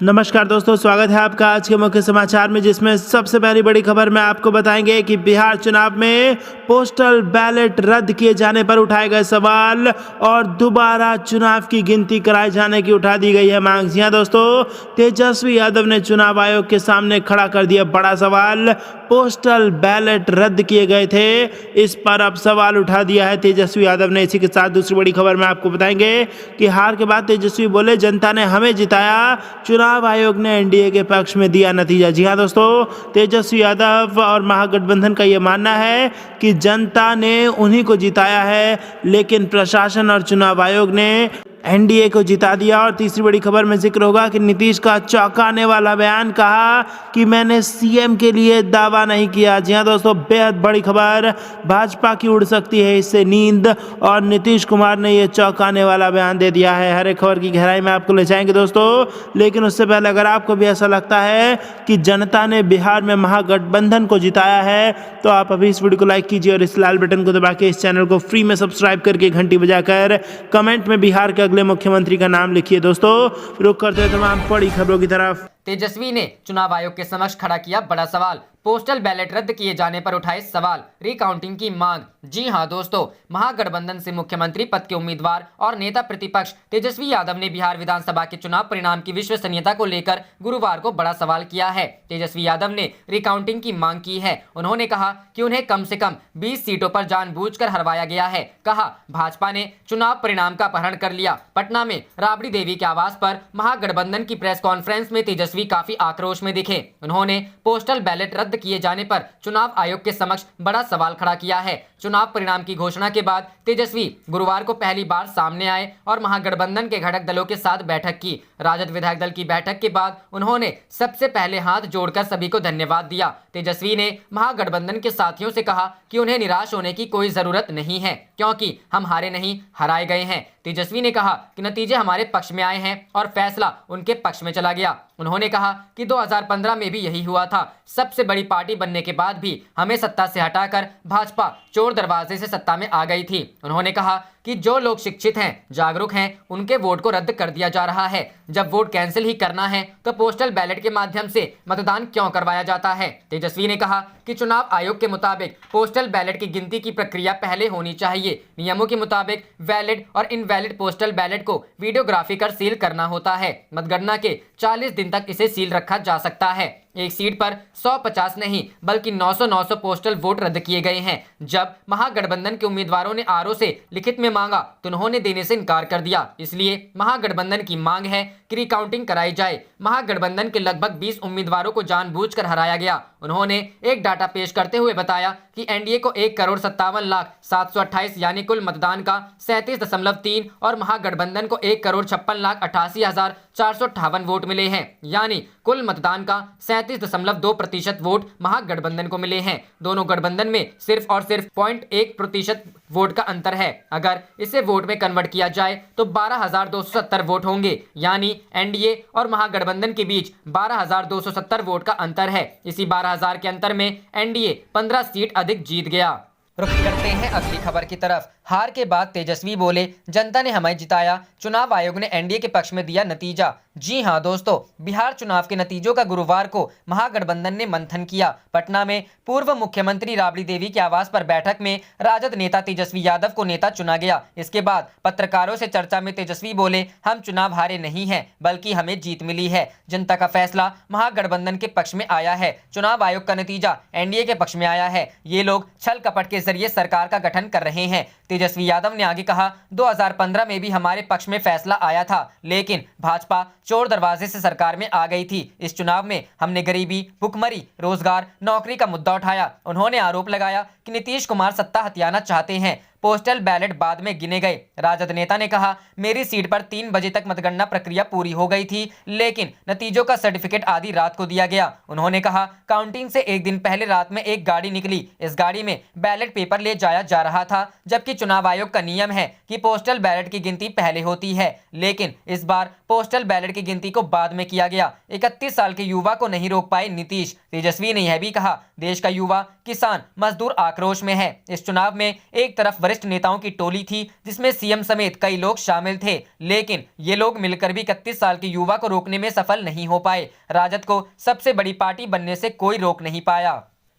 नमस्कार दोस्तों, स्वागत है आपका आज के मुख्य समाचार में, जिसमें सबसे पहली बड़ी खबर में आपको बताएंगे कि बिहार चुनाव में पोस्टल बैलेट रद्द किए जाने पर उठाए गए सवाल और दोबारा चुनाव की गिनती कराए जाने की उठा दी गई है मांग। जी हां दोस्तों, तेजस्वी यादव ने चुनाव आयोग के सामने खड़ा कर दिया बड़ा सवाल। पोस्टल बैलेट रद्द किए गए थे, इस पर अब सवाल उठा दिया है तेजस्वी यादव ने। इसी के साथ दूसरी बड़ी खबर में आपको बताएंगे कि हार के बाद तेजस्वी बोले, जनता ने हमें जिताया, चुनाव आयोग ने एनडीए के पक्ष में दिया नतीजा। जी हां दोस्तों, तेजस्वी यादव और महागठबंधन का यह मानना है कि जनता ने उन्हीं को जिताया है, लेकिन प्रशासन और चुनाव आयोग ने एनडीए को जिता दिया। और तीसरी बड़ी खबर में जिक्र होगा कि नीतीश का चौंकाने वाला बयान, कहा कि मैंने सीएम के लिए दावा नहीं किया। जी हां दोस्तों, बेहद बड़ी खबर, भाजपा की उड़ सकती है इससे नींद, और नीतीश कुमार ने यह चौंकाने वाला बयान दे दिया है। हर एक खबर की गहराई में आपको ले जाएंगे दोस्तों, लेकिन उससे पहले अगर आपको भी ऐसा लगता है कि जनता ने बिहार में महागठबंधन को जिताया है, तो आप अभी इस वीडियो को लाइक कीजिए और इस लाल बटन को दबा के इस चैनल को फ्री में सब्सक्राइब करके घंटी बजाकर कमेंट में बिहार के अगले मुख्यमंत्री का नाम लिखिए। दोस्तों, रुक करते हैं तमाम बड़ी खबरों की तरफ। तेजस्वी ने चुनाव आयोग के समक्ष खड़ा किया बड़ा सवाल। पोस्टल बैलेट रद्द किए जाने पर उठाए सवाल, रिकाउंटिंग की मांग। जी हां दोस्तों, महागठबंधन से मुख्यमंत्री पद के उम्मीदवार और नेता प्रतिपक्ष तेजस्वी यादव ने बिहार विधानसभा के चुनाव परिणाम की विश्वसनीयता को लेकर गुरुवार को बड़ा सवाल किया है। तेजस्वी यादव ने रिकाउंटिंग की मांग की है। उन्होंने कहा कि उन्हें कम से कम 20 सीटों पर जानबूझकर हरवाया गया है। कहा, भाजपा ने चुनाव परिणाम का अपहरण कर लिया। पटना में राबड़ी देवी के आवास पर महागठबंधन की प्रेस कॉन्फ्रेंस में तेजस्वी काफी आक्रोश में दिखे। उन्होंने पोस्टल बैलेट रद्द किए जाने पर चुनाव आयोग के समक्ष बड़ा सवाल खड़ा किया है। चुनाव परिणाम की घोषणा के बाद तेजस्वी गुरुवार को पहली बार सामने आए और महागठबंधन के घटक दलों के साथ बैठक की। राजद विधायक दल की बैठक के बाद उन्होंने सबसे पहले हाथ जोड़कर सभी को धन्यवाद दिया। तेजस्वी ने महागठबंधन के साथियों से कहा कि उन्हें निराश होने की कोई जरूरत नहीं है, क्योंकि हम हारे नहीं, हराए गए हैं। तेजस्वी ने कहा कि नतीजे हमारे पक्ष में आए हैं और फैसला उनके पक्ष में चला गया। उन्होंने कहा कि 2015 में भी यही हुआ था। सबसे बड़ी पार्टी बनने के बाद भी हमें सत्ता से हटाकर भाजपा चोर दरवाजे से सत्ता में आ गई थी। उन्होंने कहा कि जो लोग शिक्षित हैं, जागरूक हैं, उनके वोट को रद्द कर दिया जा रहा है। जब वोट कैंसिल ही करना है तो पोस्टल बैलेट के माध्यम से मतदान क्यों करवाया जाता है। तेजस्वी ने कहा कि चुनाव आयोग के मुताबिक पोस्टल बैलेट की गिनती की प्रक्रिया पहले होनी चाहिए। नियमों के मुताबिक वैलिड और इनवैलिड पोस्टल बैलेट को वीडियोग्राफी कर सील करना होता है। मतगणना के 40 दिन तक इसे सील रखा जा सकता है। एक सीट पर 150 नहीं बल्कि 900 पोस्टल वोट रद्द किए गए हैं। जब महागठबंधन के उम्मीदवारों ने आरओ से लिखित में मांगा तो उन्होंने देने से इनकार कर दिया। इसलिए महागठबंधन की मांग है कि रिकाउंटिंग कराई जाए। महागठबंधन के लगभग 20 उम्मीदवारों को जानबूझकर हराया गया। उन्होंने एक डाटा पेश करते हुए बताया कि एनडीए को 1,57,728 यानी कुल मतदान का 37.3 और महागठबंधन को 1,56,88,458 वोट मिले हैं, यानी कुल मतदान का 37.2% वोट महागठबंधन को मिले हैं। दोनों गठबंधन में सिर्फ और सिर्फ 0.1% वोट का अंतर है। अगर इसे वोट में कन्वर्ट किया जाए तो 12,270 वोट होंगे, यानी एनडीए और महागठबंधन के बीच 12,270 वोट का अंतर है। इसी 12,000 के अंतर में एनडीए 15 सीट अधिक जीत गया। रुख करते हैं अगली खबर की तरफ। हार के बाद तेजस्वी बोले, जनता ने हमें जिताया, चुनाव आयोग ने एनडीए के पक्ष में दिया नतीजा। जी हां दोस्तों, बिहार चुनाव के नतीजों का गुरुवार को महागठबंधन ने मंथन किया। पटना में पूर्व मुख्यमंत्री राबड़ी देवी के आवास पर बैठक में राजद नेता तेजस्वी यादव को नेता चुना गया। इसके बाद पत्रकारों से चर्चा में तेजस्वी बोले, हम चुनाव हारे नहीं हैं बल्कि हमें जीत मिली है। जनता का फैसला महागठबंधन के पक्ष में आया है। चुनाव आयोग का नतीजा एनडीए के पक्ष में आया है। ये लोग छल कपट के जरिए सरकार का गठन कर रहे हैं। तेजस्वी यादव ने आगे कहा, 2015 में भी हमारे पक्ष में फैसला आया था, लेकिन भाजपा चोर दरवाजे से सरकार में आ गई थी। इस चुनाव में हमने गरीबी, भुखमरी, रोजगार, नौकरी का मुद्दा उठाया। उन्होंने आरोप लगाया कि नीतीश कुमार सत्ता हथियाना चाहते हैं। पोस्टल बैलेट बाद में गिने गए। राजद नेता ने कहा, मेरी सीट पर 3 बजे तक मतगणना प्रक्रिया पूरी हो गई थी, लेकिन नतीजों का सर्टिफिकेट आधी रात को दिया गया। उन्होंने कहा, काउंटिंग से एक दिन पहले रात में एक गाड़ी निकली। इस गाड़ी में बैलेट पेपर ले जाया जा रहा था, जबकि चुनाव आयोग का नियम है कि पोस्टल बैलेट की गिनती पहले होती है, लेकिन इस बार पोस्टल बैलेट की गिनती को बाद में किया गया। 31 साल के युवा को नहीं रोक पाए नीतीश। तेजस्वी ने यह भी कहा, देश का युवा, किसान, मजदूर आक्रोश में है। इस चुनाव में एक तरफ वरिष्ठ नेताओं की टोली थी जिसमें सीएम समेत कई लोग शामिल थे, लेकिन ये लोग मिलकर भी 31 साल के युवा को रोकने में सफल नहीं हो पाए। राजद को सबसे बड़ी पार्टी बनने से कोई रोक नहीं पाया।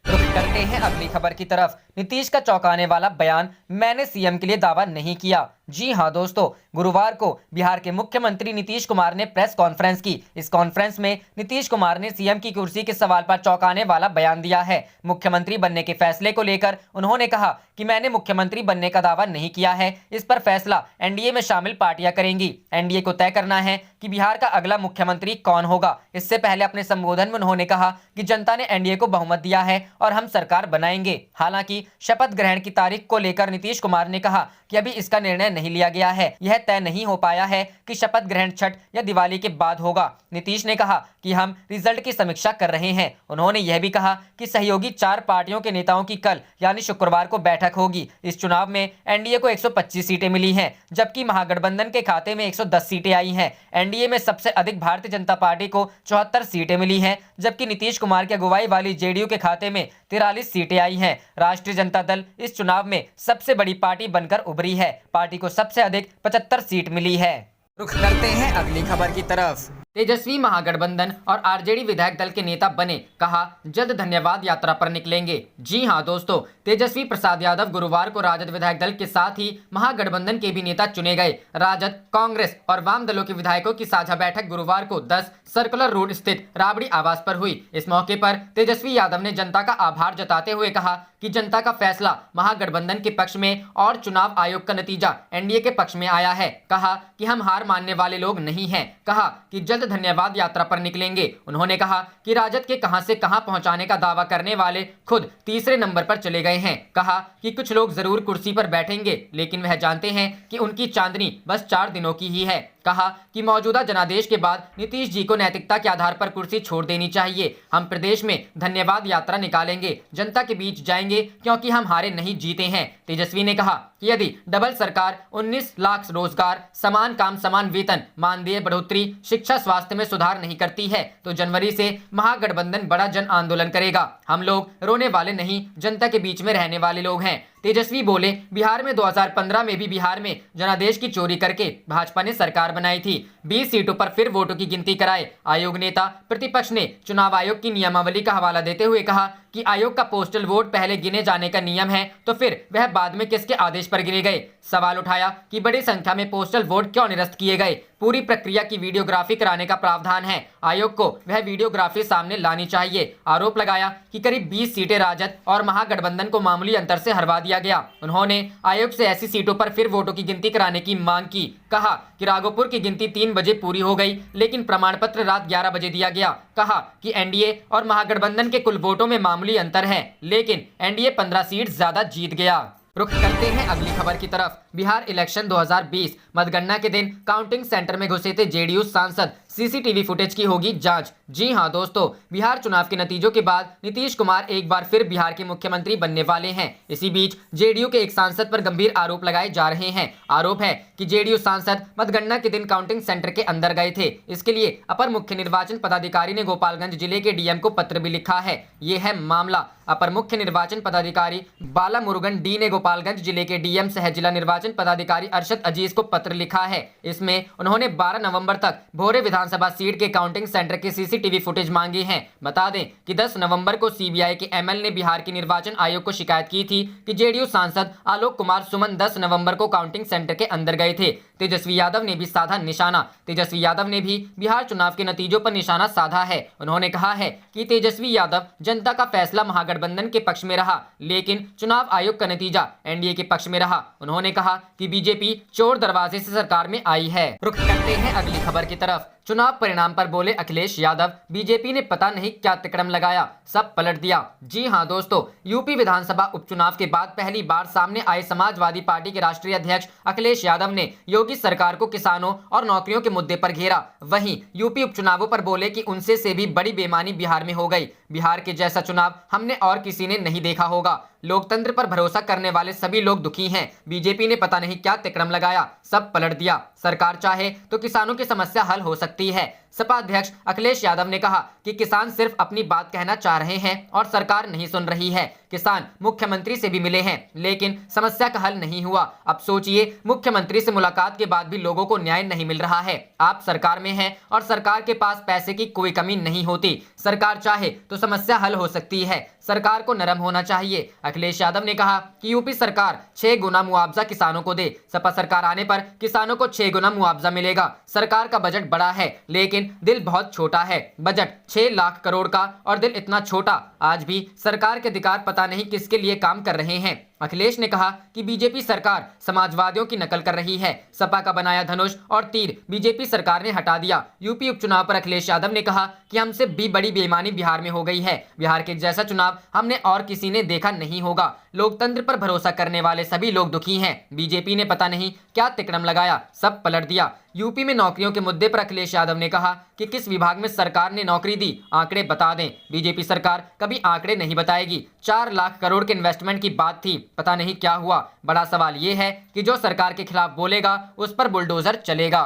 रुख करते हैं अगली खबर की तरफ। नीतीश का चौंकाने वाला बयान, मैंने सीएम के लिए दावा नहीं किया। जी हां दोस्तों, गुरुवार को बिहार के मुख्यमंत्री नीतीश कुमार ने प्रेस कॉन्फ्रेंस की। इस कॉन्फ्रेंस में नीतीश कुमार ने सीएम की कुर्सी के सवाल पर चौंकाने वाला बयान दिया है। मुख्यमंत्री बनने के फैसले को लेकर उन्होंने कहा कि मैंने मुख्यमंत्री बनने का दावा नहीं किया है, इस पर फैसला एनडीए में शामिल पार्टियां करेंगी। एनडीए को तय करना है कि बिहार का अगला मुख्यमंत्री कौन होगा। इससे पहले अपने संबोधन में उन्होंने कहा कि जनता ने एनडीए को बहुमत दिया है और हम सरकार बनाएंगे। हालांकि शपथ ग्रहण की तारीख को लेकर नीतीश कुमार ने कहा कि अभी इसका निर्णय नहीं लिया गया है, यह तय नहीं हो पाया है कि शपथ ग्रहण छठ या दिवाली के बाद होगा। नीतीश ने कहा कि हम रिजल्ट की समीक्षा कर रहे हैं। उन्होंने यह भी कहा कि सहयोगी 4 पार्टियों के नेताओं की कल यानी शुक्रवार को बैठक होगी। इस चुनाव में एनडीए को 125 सीटें मिली हैं, जबकि महागठबंधन के खाते में 110 सीटें आई हैं। एनडीए में सबसे अधिक भारतीय जनता पार्टी को 74 सीटें मिली हैं, जबकि नीतीश कुमार की अगुवाई वाली जेडीयू के खाते में 43 सीटें आई हैं। राष्ट्रीय जनता दल इस चुनाव में सबसे बड़ी पार्टी बनकर उभरी है। पार्टी को सबसे अधिक 75 सीट मिली है। रुख करते हैं अगली खबर की तरफ। तेजस्वी महागठबंधन और आरजेडी विधायक दल के नेता बने, कहा जल्द धन्यवाद यात्रा पर निकलेंगे। जी हां दोस्तों, तेजस्वी प्रसाद यादव गुरुवार को राजद विधायक दल के साथ ही महागठबंधन के भी नेता चुने गए। राजद, कांग्रेस और वाम दलों के विधायकों की साझा बैठक गुरुवार को 10 सर्कुलर रोड स्थित राबड़ी आवास पर हुई। इस मौके पर तेजस्वी यादव ने जनता का आभार जताते हुए कहा कि जनता का फैसला महागठबंधन के पक्ष में और चुनाव आयोग का नतीजा एनडीए के पक्ष में आया है। कहा कि हम हार मानने वाले लोग नहीं हैं। कहा कि जल्द धन्यवाद यात्रा पर निकलेंगे। उन्होंने कहा कि राजद के कहां से कहां पहुंचाने का दावा करने वाले खुद तीसरे नंबर पर चले गए हैं। कहा कि कुछ लोग जरूर कुर्सी पर बैठेंगे, लेकिन वह जानते हैं कि उनकी चांदनी बस 4 दिनों की ही है। कहा कि मौजूदा जनादेश के बाद नीतीश जी को नैतिकता के आधार पर कुर्सी छोड़ देनी चाहिए। हम प्रदेश में धन्यवाद यात्रा निकालेंगे, जनता के बीच जाएंगे, क्योंकि हम हारे नहीं जीते हैं। तेजस्वी ने कहा कि यदि डबल सरकार 19 लाख रोजगार, समान काम समान वेतन, मानदेय बढ़ोतरी, शिक्षा स्वास्थ्य में सुधार नहीं करती है तो जनवरी से महागठबंधन बड़ा जन आंदोलन करेगा। हम लोग रोने वाले नहीं, जनता के बीच में रहने वाले लोग हैं। तेजस्वी बोले, बिहार में 2015 में भी बिहार में जनादेश की चोरी करके भाजपा ने सरकार बनाई थी। 20 सीटों पर फिर वोटों की गिनती कराए। आयोग नेता प्रतिपक्ष ने चुनाव आयोग की नियमावली का हवाला देते हुए कहा कि आयोग का पोस्टल वोट पहले गिने जाने का नियम है, तो फिर वह बाद में किसके आदेश पर गिने गए। सवाल उठाया कि बड़ी संख्या में पोस्टल वोट क्यों निरस्त किए गए। पूरी प्रक्रिया की वीडियोग्राफी कराने का प्रावधान है, आयोग को वह वीडियोग्राफी सामने लानी चाहिए। आरोप लगाया कि करीब 20 सीटें राजद और महागठबंधन को मामूली अंतर से हरवा दिया गया। उन्होंने आयोग से ऐसी सीटों पर फिर वोटों की गिनती कराने की मांग की। कहा कि राघोपुर की गिनती 3 बजे पूरी हो गई, लेकिन प्रमाण पत्र रात 11 बजे दिया गया। कहा कि एनडीए और महागठबंधन के कुल वोटों में मामूली अंतर है, लेकिन एनडीए 15 सीट ज्यादा जीत गया। रुख करते हैं अगली खबर की तरफ। बिहार इलेक्शन 2020 मतगणना के दिन काउंटिंग सेंटर में घुसे थे जेडीयू सांसद, सीसीटीवी फुटेज की होगी जांच। जी हां दोस्तों, बिहार चुनाव के नतीजों के बाद नीतीश कुमार एक बार फिर बिहार के मुख्यमंत्री बनने वाले हैं। इसी बीच जेडीयू के एक सांसद पर गंभीर आरोप लगाए जा रहे हैं। आरोप है कि जेडीयू सांसद मतगणना के दिन काउंटिंग सेंटर के अंदर गए थे। इसके लिए अपर मुख्य निर्वाचन पदाधिकारी ने गोपालगंज जिले के डीएम को पत्र भी लिखा है। ये है मामला। अपर मुख्य निर्वाचन पदाधिकारी बाला मुरुगन डी ने गोपालगंज जिले के डीएम सह जिला निर्वाचन पदाधिकारी अरशद अजीज को पत्र लिखा है। इसमें उन्होंने 12 नवंबर तक भोरे विधानसभा सीट के काउंटिंग सेंटर के सीसीटीवी फुटेज मांगी है। बता दें कि 10 नवंबर को सीबीआई के एमएल ने बिहार के निर्वाचन आयोग को शिकायत की थी कि जेडीयू सांसद आलोक कुमार सुमन 10 नवंबर को काउंटिंग सेंटर के अंदर गए थे। तेजस्वी यादव ने भी साधा निशाना। तेजस्वी यादव ने भी बिहार चुनाव के नतीजों पर निशाना साधा है। उन्होंने कहा है कि तेजस्वी यादव जनता का फैसला महागठबंधन के पक्ष में रहा, लेकिन चुनाव आयोग का नतीजा एनडीए के पक्ष में रहा। उन्होंने कहा कि बीजेपी चोर दरवाजे से सरकार में आई है। रुख करते हैं अगली खबर की तरफ। चुनाव परिणाम पर बोले अखिलेश यादव, बीजेपी ने पता नहीं क्या तिकड़म लगाया, सब पलट दिया। जी हां दोस्तों, यूपी विधानसभा उपचुनाव के बाद पहली बार सामने आए समाजवादी पार्टी के राष्ट्रीय अध्यक्ष अखिलेश यादव ने योगी सरकार को किसानों और नौकरियों के मुद्दे पर घेरा। वहीं यूपी उपचुनावों पर बोले कि उनसे से भी बड़ी बेईमानी बिहार में हो गई। बिहार के जैसा चुनाव हमने और किसी ने नहीं देखा होगा। लोकतंत्र पर भरोसा करने वाले सभी लोग दुखी हैं। बीजेपी ने पता नहीं क्या तिकड़म लगाया, सब पलट दिया। सरकार चाहे तो किसानों की समस्या हल हो सकती है। सपा अध्यक्ष अखिलेश यादव ने कहा कि किसान सिर्फ अपनी बात कहना चाह रहे हैं और सरकार नहीं सुन रही है। किसान मुख्यमंत्री से भी मिले हैं लेकिन समस्या का हल नहीं हुआ। अब सोचिए, मुख्यमंत्री से मुलाकात के बाद भी लोगों को न्याय नहीं मिल रहा है। आप सरकार में हैं और सरकार के पास पैसे की कोई कमी नहीं होती। सरकार चाहे तो समस्या हल हो सकती है। सरकार को नरम होना चाहिए। अखिलेश यादव ने कहा कि यूपी सरकार 6 गुना मुआवजा किसानों को दे। सपा सरकार आने पर किसानों को 6 गुना मुआवजा मिलेगा। सरकार का बजट बड़ा है लेकिन दिल बहुत छोटा है। बजट 6 लाख करोड़ का और दिल इतना छोटा। आज भी सरकार के अधिकार पता नहीं किसके लिए काम कर रहे हैं। अखिलेश ने कहा कि बीजेपी सरकार समाजवादियों की नकल कर रही है। सपा का बनाया धनुष और तीर बीजेपी सरकार ने हटा दिया। यूपी उपचुनाव पर अखिलेश यादव ने कहा कि हमसे भी बड़ी बेईमानी बिहार में हो गई है। बिहार के जैसा चुनाव हमने और किसी ने देखा नहीं होगा। लोकतंत्र पर भरोसा करने वाले सभी लोग दुखी हैं। बीजेपी ने पता नहीं क्या तिकड़म लगाया, सब पलट दिया। यूपी में नौकरियों के मुद्दे पर अखिलेश यादव ने कहा कि किस विभाग में सरकार ने नौकरी दी, आंकड़े बता दें। बीजेपी सरकार कभी आंकड़े नहीं बताएगी। 4 लाख करोड़ के इन्वेस्टमेंट की बात थी, पता नहीं क्या हुआ। बड़ा सवाल ये है कि जो सरकार के खिलाफ बोलेगा उस पर बुलडोजर चलेगा।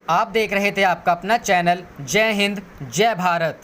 आप देख रहे थे आपका अपना चैनल जय हिंद जय भारत।